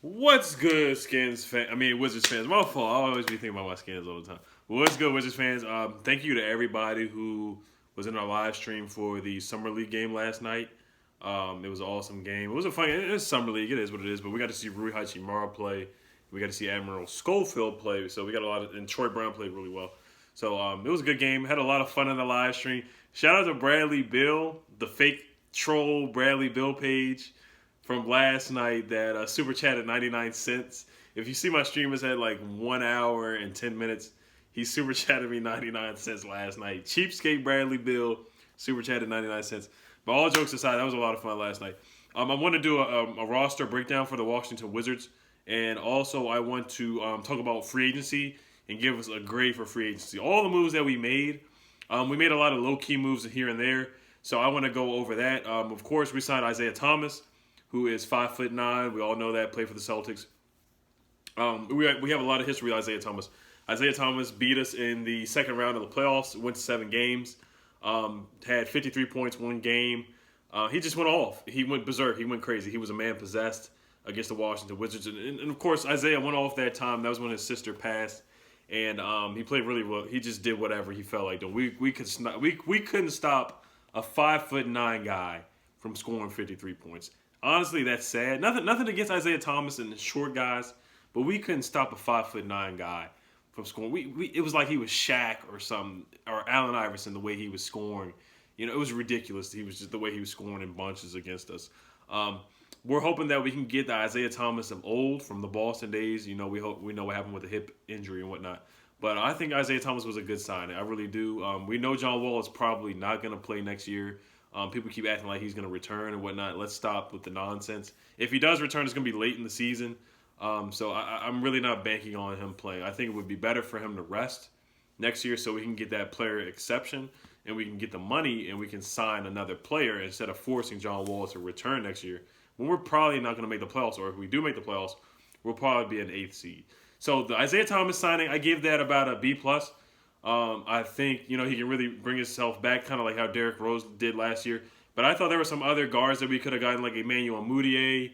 What's good, Skins fan? I mean, Wizards fans. My fault. I always be thinking about my Skins all the time. What's good, Wizards fans? Thank you to everybody who was in our live stream for the Summer League game last night. It was an awesome game. It was a fun. It's Summer League. It is what it is. But we got to see Rui Hachimura play. We got to see Admiral Schofield play. So we got a lot of. And Troy Brown played really well. So it was a good game. Had a lot of fun in the live stream. Shout out to Bradley Bill, the fake troll Bradley Bill page from last night that super chatted 99 cents. If you see my streamers had like 1 hour and 10 minutes, he super chatted me 99 cents last night. Cheapskate Bradley Bill super chatted 99 cents. But all jokes aside, that was a lot of fun last night. I want to do a roster breakdown for the Washington Wizards. And also, I want to talk about free agency and give us a grade for free agency. All the moves that we made a lot of low-key moves here and there. So I want to go over that. Of course, we signed Isiah Thomas, who is 5'9". We all know that, played for the Celtics. We have a lot of history with Isiah Thomas. Isiah Thomas beat us in the second round of the playoffs, went to 7 games, had 53 points, 1 game. He just went off. He went berserk. He went crazy. He was a man possessed against the Washington Wizards. And of course, Isiah went off that time. That was when his sister passed. And he played really well. He just did whatever he felt like doing. We couldn't stop a 5'9" guy from scoring 53 points. Honestly, that's sad. Nothing against Isiah Thomas and the short guys, but we couldn't stop a 5'9" guy from scoring. It was like he was Shaq or something, or Allen Iverson the way he was scoring. It was ridiculous. He was just the way he was scoring in bunches against us. We're hoping that we can get the Isiah Thomas of old from the Boston days. We know what happened with the hip injury and whatnot. But I think Isiah Thomas was a good signing. I really do. We know John Wall is probably not going to play next year. People keep acting like he's going to return and whatnot. Let's stop with the nonsense. If he does return, it's going to be late in the season. So I'm really not banking on him playing. I think it would be better for him to rest next year so we can get that player exception and we can get the money and we can sign another player instead of forcing John Wall to return next year. When we're probably not going to make the playoffs, or if we do make the playoffs, we'll probably be an 8th seed. So the Isiah Thomas signing, I give that about a B+. I think he can really bring himself back, kind of like how Derrick Rose did last year. But I thought there were some other guards that we could have gotten, like Emmanuel Mudiay,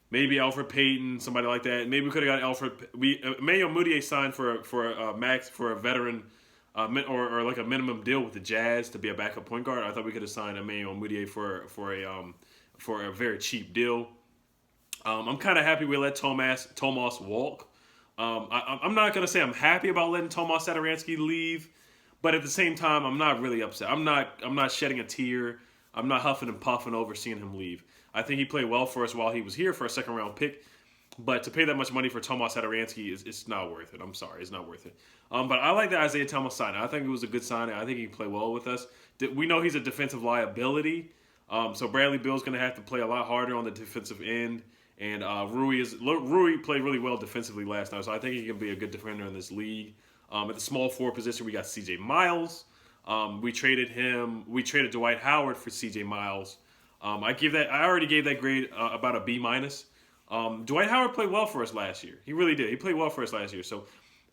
maybe Alfred Payton, somebody like that. Maybe we could have got Emmanuel Mudiay signed for a max for a veteran, or like a minimum deal with the Jazz to be a backup point guard. I thought we could have signed Emmanuel Mudiay for a very cheap deal. I'm kind of happy we let Tomas walk. I'm not going to say I'm happy about letting Tomas Satoransky leave, but at the same time, I'm not really upset. I'm not shedding a tear. I'm not huffing and puffing over seeing him leave. I think he played well for us while he was here for a second-round pick, but to pay that much money for Tomas Satoransky it's not worth it. I'm sorry, it's not worth it. But I like the Isiah Thomas signing. I think it was a good signing. I think he can play well with us. We know he's a defensive liability. So Bradley Bill's going to have to play a lot harder on the defensive end. And Rui played really well defensively last night, so I think he can be a good defender in this league. At the small forward position, we got C.J. Miles. We traded Dwight Howard for C.J. Miles. I already gave that grade about a B-. Dwight Howard played well for us last year. He really did. He played well for us last year. So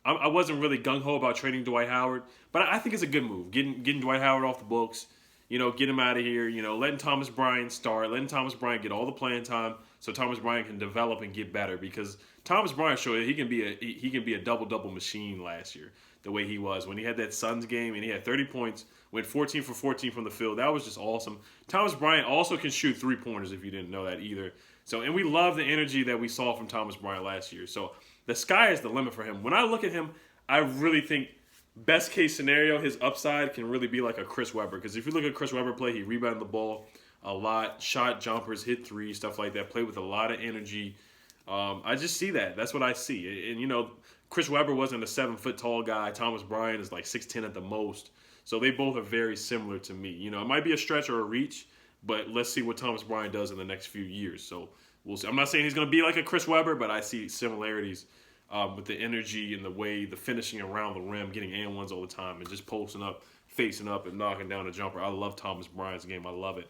I wasn't really gung-ho about trading Dwight Howard, but I think it's a good move. Getting Dwight Howard off the books. Get him out of here. Letting Thomas Bryant start, letting Thomas Bryant get all the playing time, so Thomas Bryant can develop and get better. Because Thomas Bryant showed that he can be a double machine last year. The way he was when he had that Suns game and he had 30 points, went 14 for 14 from the field. That was just awesome. Thomas Bryant also can shoot 3-pointers if you didn't know that either. So and we love the energy that we saw from Thomas Bryant last year. So the sky is the limit for him. When I look at him, I really think, best case scenario, his upside can really be like a Chris Webber. Because if you look at Chris Webber play, he rebounded the ball a lot, shot jumpers, hit threes, stuff like that. Played with a lot of energy. I just see that. That's what I see. And Chris Webber wasn't a 7-foot tall guy. Thomas Bryant is like 6'10" at the most. So they both are very similar to me. It might be a stretch or a reach, but let's see what Thomas Bryant does in the next few years. So we'll see. I'm not saying he's going to be like a Chris Webber, but I see similarities with the energy and the way, the finishing around the rim, getting and-ones all the time, and just posting up, facing up, and knocking down a jumper. I love Thomas Bryant's game. I love it.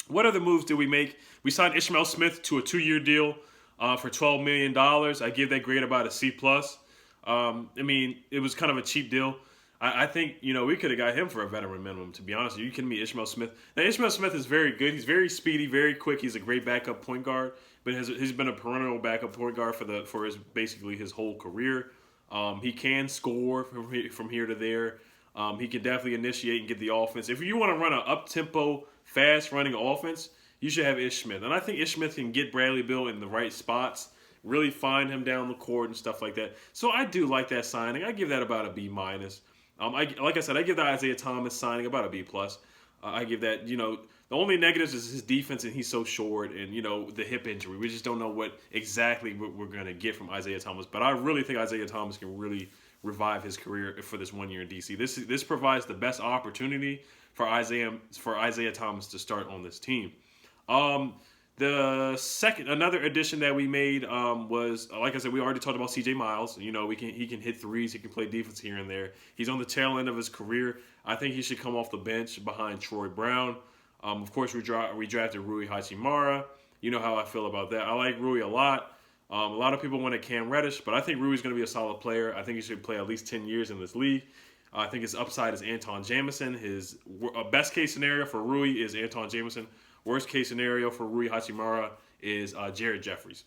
What other moves did we make? We signed Ishmael Smith to a 2-year deal for $12 million. I give that grade about a C+. It was kind of a cheap deal. I think, we could have got him for a veteran minimum, to be honest. Are you kidding me? Ishmael Smith. Now, Ishmael Smith is very good. He's very speedy, very quick. He's a great backup point guard, but he's been a perennial backup point guard for his basically his whole career. He can score from here to there. He can definitely initiate and get the offense. If you want to run an up-tempo, fast-running offense, you should have Ish Smith. And I think Ish Smith can get Bradley Beal in the right spots, really find him down the court and stuff like that. So I do like that signing. I give that about a B minus. Like I said, I give the Isiah Thomas signing about a B plus. I give that, the only negatives is his defense, and he's so short, and the hip injury. We just don't know what exactly we're going to get from Isiah Thomas. But I really think Isiah Thomas can really revive his career for this 1 year in DC. This provides the best opportunity for Isiah Thomas to start on this team. Another addition that we made was, like I said, we already talked about CJ Miles. He can hit threes, he can play defense here and there. He's on the tail end of his career. I think he should come off the bench behind Troy Brown. Of course, we drafted Rui Hachimura. You know how I feel about that. I like Rui a lot. A lot of people wanted Cam Reddish, but I think Rui's going to be a solid player. I think he should play at least 10 years in this league. I think his upside is Anton Jamison. His best case scenario for Rui is Anton Jamison. Worst case scenario for Rui Hachimura is Jared Jeffries.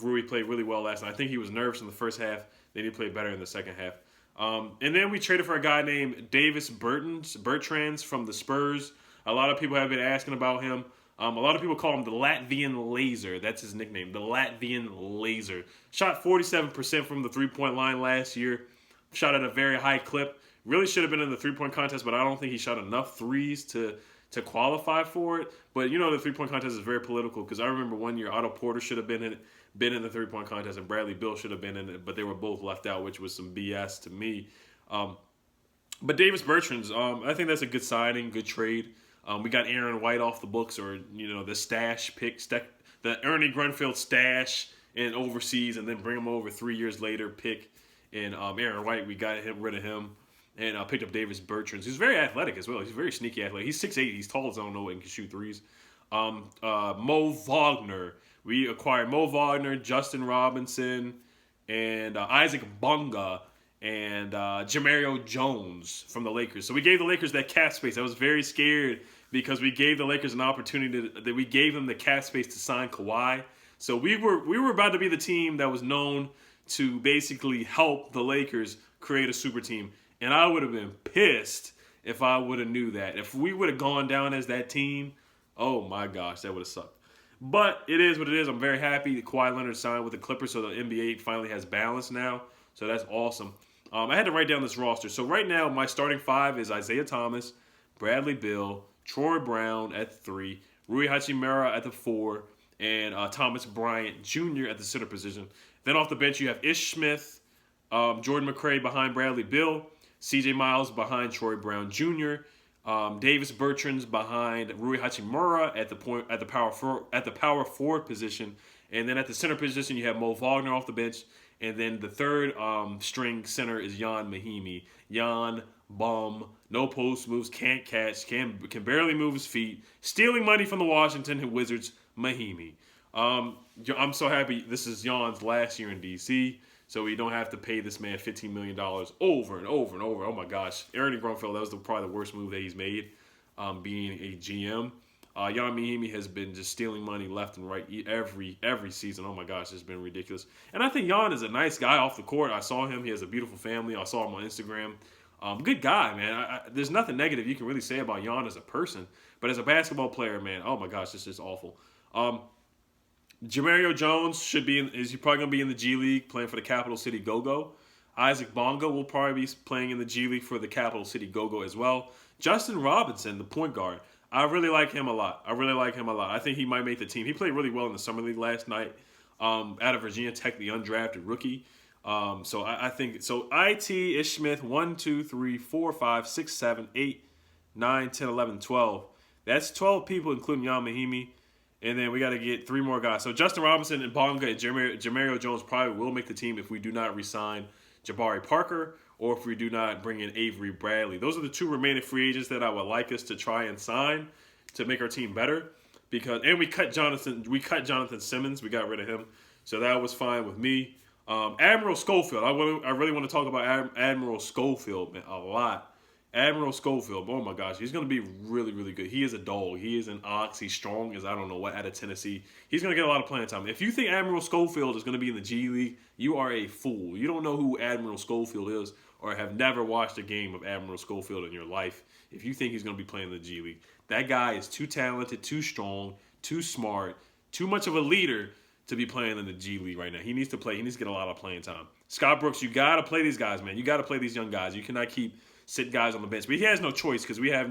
Rui played really well last night. I think he was nervous in the first half. Then he played better in the second half. And then we traded for a guy named Davis Bertans from the Spurs. A lot of people have been asking about him. A lot of people call him the Latvian Laser. That's his nickname, the Latvian Laser. Shot 47% from the three-point line last year. Shot at a very high clip. Really should have been in the three-point contest, but I don't think he shot enough threes to qualify for it. But the three-point contest is very political, because I remember one year Otto Porter should have been in the three-point contest, and Bradley Beal should have been in it, but they were both left out, which was some BS to me. But Davis Bertans, I think that's a good signing, good trade. We got Aaron White off the books, or the stash pick, the Ernie Groennfell stash in overseas, and then bring him over 3 years later. Pick in Aaron White, we got rid of him. And picked up Davis Bertans. He's very athletic as well. He's very sneaky athletic. He's 6'8". He's tall as I don't know, and can shoot threes. Moe Faulkner. We acquired Moe Faulkner, Justin Robinson, and Isaac Bonga, and Jamario Jones from the Lakers. So we gave the Lakers that cap space. I was very scared because we gave the Lakers an opportunity that we gave them the cap space to sign Kawhi. So we were about to be the team that was known to basically help the Lakers create a super team. And I would have been pissed if I would have knew that. If we would have gone down as that team, oh my gosh, that would have sucked. But it is what it is. I'm very happy that Kawhi Leonard signed with the Clippers, so the NBA finally has balance now. So that's awesome. I had to write down this roster. So right now, my starting five is Isiah Thomas, Bradley Beal, Troy Brown at 3, Rui Hachimura at the 4, and Thomas Bryant Jr. at the center position. Then off the bench, you have Ish Smith, Jordan McRae behind Bradley Beal, CJ Miles behind Troy Brown Jr., Davis Bertans behind Rui Hachimura at the power forward position, and then at the center position you have Moe Faulkner off the bench, and then the third string center is Jan Mahimi. Jan bum, no post moves, can't catch, can barely move his feet, stealing money from the Washington Wizards. Mahimi. I'm so happy this is Jan's last year in DC. So we don't have to pay this man $15 million over and over and over. Oh, my gosh. Ernie Groennfell, that was probably the worst move that he's made, being a GM. Jan Mahimi has been just stealing money left and right every season. Oh, my gosh, it's been ridiculous. And I think Jan is a nice guy off the court. I saw him. He has a beautiful family. I saw him on Instagram. Good guy, man. There's nothing negative you can really say about Jan as a person. But as a basketball player, man, oh, my gosh, this is awful. Jamario Jones is probably going to be in the G League playing for the Capital City Go-Go. Isaac Bonga will probably be playing in the G League for the Capital City Go-Go as well. Justin Robinson, the point guard, I really like him a lot. I think he might make the team. He played really well in the Summer League last night out of Virginia Tech, the undrafted rookie. So I think, so IT, Ish Smith, 1, 2, 3, 4, 5, 6, 7, 8, 9, 10, 11, 12. That's 12 people, including Jan Mahimi. And then we got to get 3 more guys. So Justin Robinson and Bonga and Jamario Jones probably will make the team if we do not re-sign Jabari Parker or if we do not bring in Avery Bradley. Those are the 2 remaining free agents that I would like us to try and sign to make our team better. And we cut Jonathan Simmons. We got rid of him. So that was fine with me. Admiral Schofield. I really want to talk about Admiral Schofield, man, a lot. Admiral Schofield, oh my gosh, he's going to be really, really good. He is a dog. He is an ox. He's strong as I don't know what out of Tennessee. He's going to get a lot of playing time. If you think Admiral Schofield is going to be in the G League, you are a fool. You don't know who Admiral Schofield is or have never watched a game of Admiral Schofield in your life if you think he's going to be playing in the G League. That guy is too talented, too strong, too smart, too much of a leader to be playing in the G League right now. He needs to play. He needs to get a lot of playing time. Scott Brooks, you got to play these guys, man. You got to play these young guys. You cannot keep sit guys on the bench. But he has no choice because we don't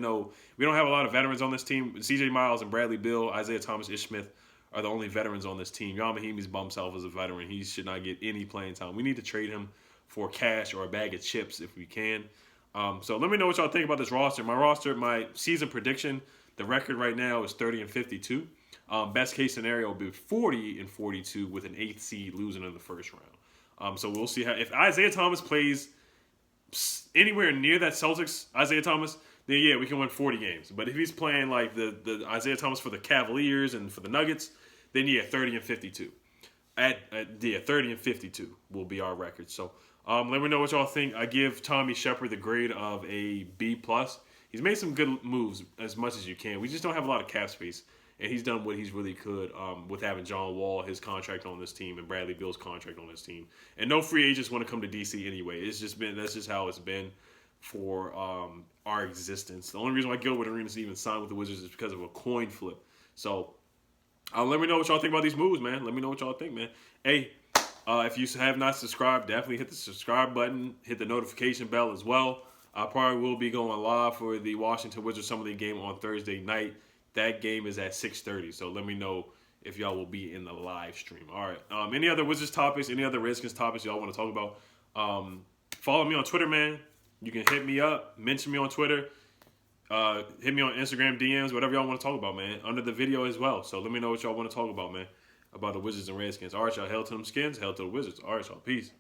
have a lot of veterans on this team. C.J. Miles and Bradley Beal, Isiah Thomas, Ishmael Smith are the only veterans on this team. Yamahimi's bum self as a veteran. He should not get any playing time. We need to trade him for cash or a bag of chips if we can. So let me know what y'all think about this roster. My season prediction, the record right now is 30-52. Best case scenario will be 40-42 with an 8th seed losing in the first round. So we'll see how if Isiah Thomas plays anywhere near that Celtics Isiah Thomas, then yeah, we can win 40 games. But if he's playing like the Isiah Thomas for the Cavaliers and for the Nuggets, then yeah, 30-52. 30-52 will be our record. So let me know what y'all think. I give Tommy Shepard the grade of a B+. He's made some good moves as much as you can. We just don't have a lot of cap space. And he's done what he's really could with having John Wall, his contract on this team, and Bradley Beal's contract on this team. And no free agents want to come to DC anyway. That's just how it's been for our existence. The only reason why Gilbert Arenas even signed with the Wizards is because of a coin flip. So let me know what y'all think about these moves, man. Let me know what y'all think, man. Hey, if you have not subscribed, definitely hit the subscribe button. Hit the notification bell as well. I probably will be going live for the Washington Wizards Summer League game on Thursday night. That game is at 6:30, so let me know if y'all will be in the live stream. All right. Any other Wizards topics, any other Redskins topics y'all want to talk about? Follow me on Twitter, man. You can hit me up, mention me on Twitter, hit me on Instagram DMs, whatever y'all want to talk about, man, under the video as well. So let me know what y'all want to talk about, man, about the Wizards and Redskins. All right, y'all. Hell to them Skins, hell to the Wizards. All right, y'all. Peace.